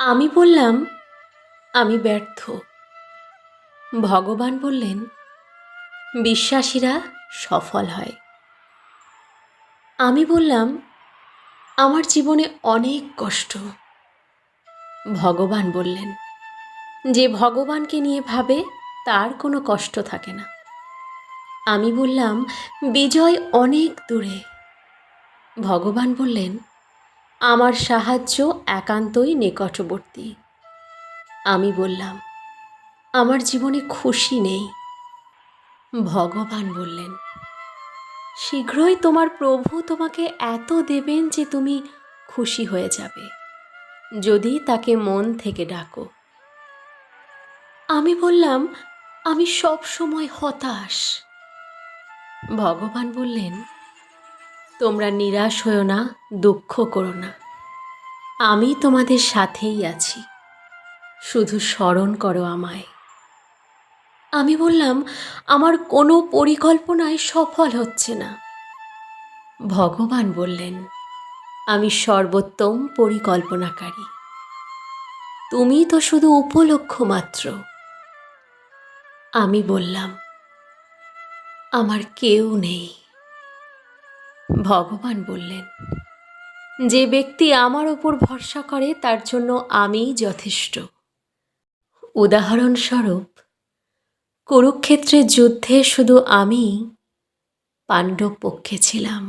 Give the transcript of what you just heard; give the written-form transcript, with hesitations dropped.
আমি বললাম, আমি ব্যর্থ। ভগবান বললেন, বিশ্বাসীরা সফল হয়। আমি বললাম, আমার জীবনে অনেক কষ্ট। ভগবান বললেন, যে ভগবানকে নিয়ে ভাবে তার কোনো কষ্ট থাকে না। আমি বললাম, বিজয় অনেক দূরে। ভগবান বললেন, আমার সাহায্য একান্তই নিকটবর্তী। আমি বললাম, আমার জীবনে খুশি নেই। ভগবান বললেন, শীঘ্রই তোমার প্রভু তোমাকে এত দেবেন যে তুমি খুশি হয়ে যাবে, যদি তাকে মন থেকে ডাকো। আমি বললাম, আমি সব সময় হতাশ। ভগবান বললেন, তোমরা নিরাশ হও না, দুঃখ করো না। আমি তোমাদের সাথেই আছি, শুধু স্মরণ করো আমায়। আমি বললাম, আমার কোনো পরিকল্পনাই সফল হচ্ছে না। ভগবান বললেন, আমি সর্বোত্তম পরিকল্পনাকারী, তুমি তো শুধু উপলক্ষ মাত্র। আমি বললাম, আমার কেউ নেই। ভগবান বললেন, যে ব্যক্তি আমার ওপর ভরসা করে তার জন্য আমিই যথেষ্ট। উদাহরণস্বরূপ, কুরুক্ষেত্রের যুদ্ধে শুধু আমি পাণ্ডব পক্ষে ছিলাম।